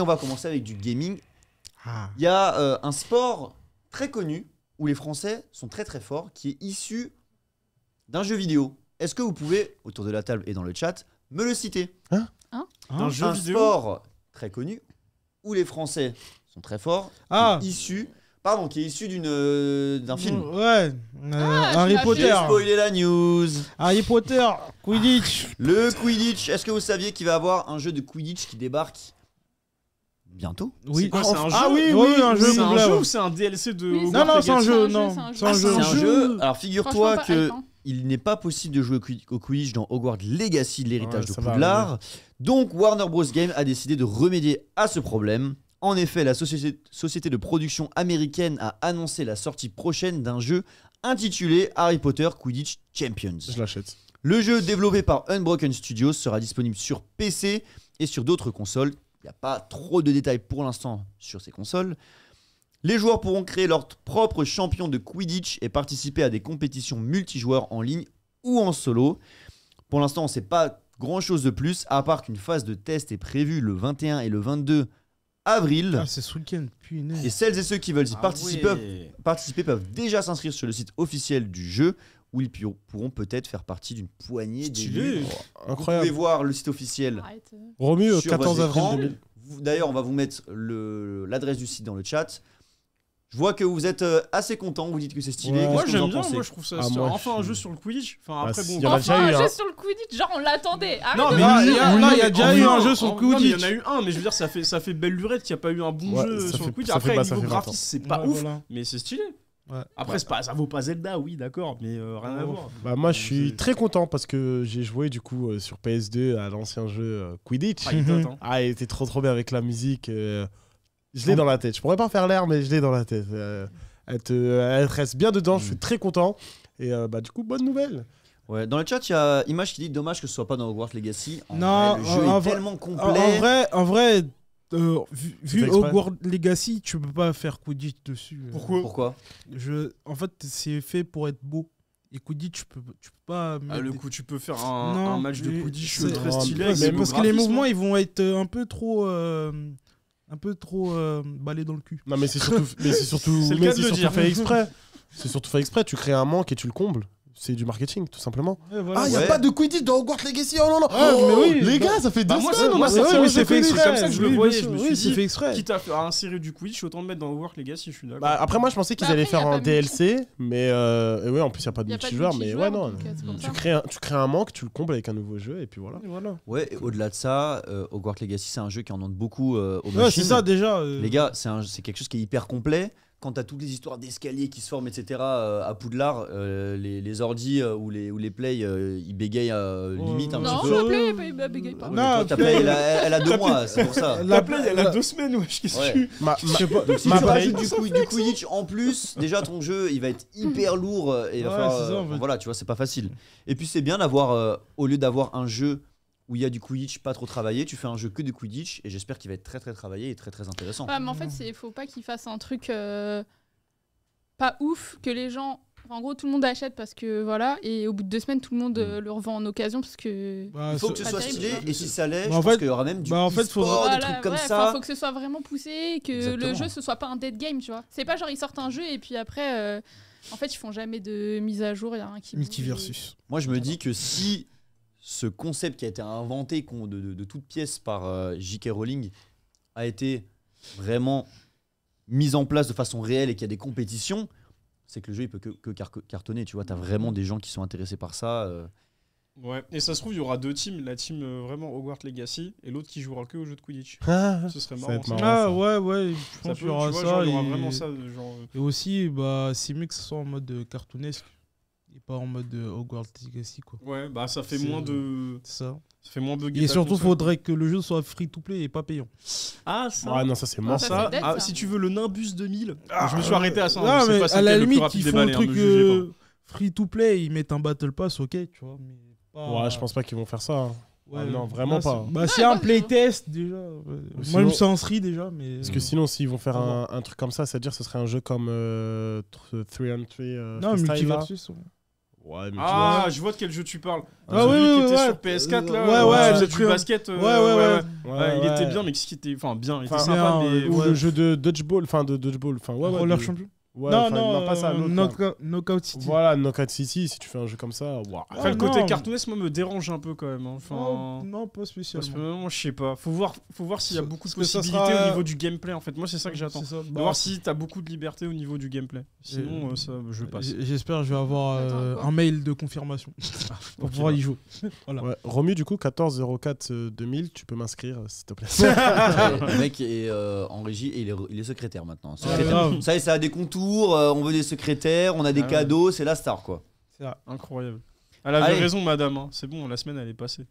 Et on va commencer avec du gaming. Ah. Il y a un sport très connu où les Français sont très très forts qui est issu d'un jeu vidéo. Est-ce que vous pouvez, autour de la table et dans le chat, me le citer? Un jeu Un vidéo. sport très connu où les Français sont très forts, Ah. qui est issu d'un film. Ouais. Harry l'as Potter. J'ai spoilé la news. Harry Potter. Quidditch. Le Quidditch. Est-ce que vous saviez qu'il va y avoir un jeu de Quidditch qui débarque bientôt? Oui. C'est quoi, c'est un jeu? Ah oui, un jeu. C'est un complet, jeu ouais. ou c'est un DLC de Oui, Hogwarts Non, c'est un Legacy? jeu. C'est Non, un jeu. c'est un C'est jeu. un jeu. Alors figure-toi Franchement, pas que hype, hein. il n'est pas possible de jouer au Quidditch dans Hogwarts Legacy, l'héritage Ouais, de ça va Poudlard. Donc Warner Bros Games a décidé de remédier à ce problème. En effet, la société de production américaine a annoncé la sortie prochaine d'un jeu intitulé Harry Potter Quidditch Champions. Je l'achète. Le jeu développé par Unbroken Studios sera disponible sur PC et sur d'autres consoles. Il n'y a pas trop de détails pour l'instant sur ces consoles. Les joueurs pourront créer leur propre champion de Quidditch et participer à des compétitions multijoueurs en ligne ou en solo. Pour l'instant, on ne sait pas grand-chose de plus, à part qu'une phase de test est prévue le 21 et le 22 avril. Ah, c'est ce week-end. Punaise. Et celles et ceux qui veulent y participer ouais. peuvent déjà s'inscrire sur le site officiel du jeu, où ils pourront peut-être faire partie d'une poignée Stylé. d'élus. Vous Incroyable. pouvez voir le site officiel Arrête. Romu, sur 14 votre avril écran. 2000. D'ailleurs, on va vous mettre l'adresse du site dans le chat. Je vois que vous êtes assez content, vous dites que c'est stylé. Ouais. Qu'est-ce Moi que vous j'aime en bien, pensez? moi je trouve ça Ah, stylé. moi, Enfin un je- jeu sur le Quidditch. Enfin Ah, après si, bon. il y en a Enfin, déjà eu un jeu un. sur le Quidditch, genre on l'attendait. Arrête Non, de mais dire il y a- non, il y a déjà eu un jeu sur le Non, mais il y en Quidditch. a eu un, mais je veux dire, ça fait belle lurette qu'il n'y a pas eu un bon Ouais, jeu ça sur fait- le Quidditch. ça fait Après, pas- ça niveau fait 20 ans. graphisme, c'est pas Ouais, ouf, voilà. mais c'est stylé. Ouais. Après, ça vaut pas Zelda, oui, d'accord, mais rien à voir. Bah moi je suis C'est- très content parce que j'ai joué du coup sur PS2 à l'ancien jeu Quidditch. Ah, il date, hein. Ah, il était trop bien avec la musique. Je l'ai dans la tête. Je pourrais pas faire l'air, mais je l'ai dans la tête. Elle reste bien dedans. Je suis très content. Et bah du coup, bonne nouvelle. Ouais, dans le chat, il y a Image qui dit dommage que ce soit pas dans Hogwarts Legacy. Non, Le jeu en est vrai- tellement complet. En vrai, vu fait exprès. Hogwarts Legacy, tu peux pas faire Quidditch dessus. Pourquoi? En fait, c'est fait pour être beau. Et Quidditch, tu peux pas. Ah, mettre le des- coup, tu peux faire Non, un match de mais Quidditch c'est- très stylé. Mais avec des beaux parce que les graphismes. mouvements, ils vont être un peu trop balais dans le cul. Non, mais c'est surtout, C'est le cas de le dire. fait exprès. C'est surtout fait exprès. Tu crées un manque et tu le combles. C'est du marketing, tout simplement. Voilà. Ah, il y a Ouais. pas de Quidditch dans Hogwarts Legacy. Oh non, non. mais oui. Les gars, ça fait 2 Bah, moi, semaines. c'est- on moi, a c'est- sorti ouais, le c'est jeu fait Quidditch. exprès. comme ça que je le voyais, je me suis c'est dit, fait exprès. Quitte à faire insérer du Quidditch, autant le mettre dans Hogwarts Legacy, je suis d'accord. Bah, après, moi, je pensais qu'ils Bah, allaient après, faire y a un pas de DLC, mais et ouais, en plus, il n'y a pas de Y a pas de multijoueur, mais ouais, multijoueur, non. donc, c'est pour Tu ça. crées un manque, tu le combles avec un nouveau jeu, et puis voilà. Ouais, et au-delà de ça, Hogwarts Legacy, c'est un jeu qui en demande beaucoup aux Ouais, machines. c'est ça déjà. Les gars, c'est quelque chose qui est hyper complet. Quand t'as toutes les histoires d'escaliers qui se forment, etc. À Poudlard, les ordis ou les plays, ils bégayent limite un Non, petit peu. ma play, il bégaye pas. Ouais, Non, mais toi, ta Play, play, elle a 2 mois, c'est pour ça. La play, elle a 2 semaines, wesh, qu'est-ce Ouais. que tu... Je sais pas. Donc si Ma tu play- rajoutes du Quidditch en plus, déjà ton jeu il va être hyper lourd et il va Ouais, falloir, c'est ça, en fait. voilà, tu vois, c'est pas facile. Et puis c'est bien d'avoir, au lieu d'avoir un jeu où il y a du Quidditch pas trop travaillé, tu fais un jeu que de Quidditch et j'espère qu'il va être très très travaillé et très très intéressant. Ouais, mais en fait, faut pas qu'il fasse un truc pas ouf que les gens. Enfin, en gros, tout le monde achète parce que voilà, et au bout de 2 semaines, tout le monde le revend en occasion parce que. Bah, Il faut que ce pas soit terrible, stylé tu vois. et si ça l'est, Bah, je en pense fait- qu'il y aura même du bah, en fait, e-sport, faudra- des Voilà, trucs comme ouais, ça. enfin, faut que ce soit vraiment poussé, que Exactement. le jeu ce soit pas un dead game, tu vois. C'est pas genre ils sortent un jeu et puis après, en fait, ils font jamais de mise à jour, il y a rien qui. bouge. Multiversus. Moi je me dis que si ce concept qui a été inventé de toutes pièces par J.K. Rowling a été vraiment mis en place de façon réelle et qu'il y a des compétitions, c'est que le jeu il peut que cartonner, tu vois, t'as vraiment des gens qui sont intéressés par ça. Ouais, et ça se trouve, il y aura 2 teams, la team vraiment Hogwarts Legacy et l'autre qui jouera que au jeu de Quidditch. Ah, Ce serait Ça va marrant. être ça. marrant. Ah ouais, je Ça pense peut, qu'il y aura tu vois, ça. genre, il y aura et- vraiment ça, genre... Et aussi, bah, c'est mieux que ce soit en mode cartoonesque et pas en mode Hogwarts Legacy, quoi. Ouais, bah ça fait C'est- moins de... C'est ça. Ça fait moins de Et surtout, faudrait que le jeu soit free to play et pas payant. Ah, ça Ouais, non, ça, c'est Ah, mort. ça, ça, c'est dead, ah, ça. si tu veux le Nimbus 2000, je me suis arrêté à ça. Non, je sais mais pas à c'était la le plus limite, rapide ils des font un balais, hein, truc me jugez pas. free to play, ils mettent un battle pass, ok, tu vois. Mais pas... Ouais, je pense pas qu'ils vont faire ça. hein. Ouais, Ah non, vraiment là, pas. c'est- Bah, Non, c'est mais un moi, playtest déjà. Moi, sinon- je me suis inscrit déjà, mais. Parce que sinon, s'ils vont faire Au un truc comme ça, c'est-à-dire que ce serait un jeu comme 3 on 3 Non, freestyle, là. multiversus. Ouais. Ouais, mais Ah, je vois de quel jeu tu parles. Ah, Celui ouais, qui était ouais. sur PS4 là. Ouais, tu faisais le du basket. ouais. Ouais, il était bien, mais qu'est-ce qui était. Enfin, bien, il était Enfin, sympa, mais. ou le jeu de dodgeball, enfin de dodgeball, enfin ouais, Roller de- Champion. Ouais, Non, enfin, non, pas ça, l'autre, là. Knockout City. Voilà, Knockout City, si tu fais un jeu comme ça, waouh. Après, le non. côté cartoonesque, moi, me dérange un peu quand même. hein. Non, Enfin. non, pas Parce spécialement. que moi, je sais pas. Faut voir s'il y a beaucoup de Parce que ça possibilités sera- au niveau du gameplay. En fait, moi, c'est ça que j'attends. C'est ça. De voir si t'as beaucoup de liberté au niveau du gameplay. Sinon, ça, je passe. J'espère que je vais avoir Attends, quoi un mail de confirmation pour Ok, pouvoir bah. y jouer. Voilà. Ouais. Romu, du coup, 1404-2000, tu peux m'inscrire, s'il te plaît. Le mec est en régie et il est secrétaire maintenant. Secrétaire. grave. Ça y est, ça a des contours, on veut des secrétaires, on a des Ah ouais. cadeaux, c'est la star quoi. C'est ça. Incroyable. Elle avait Allez. raison, madame. hein. C'est bon, la semaine, elle est passée.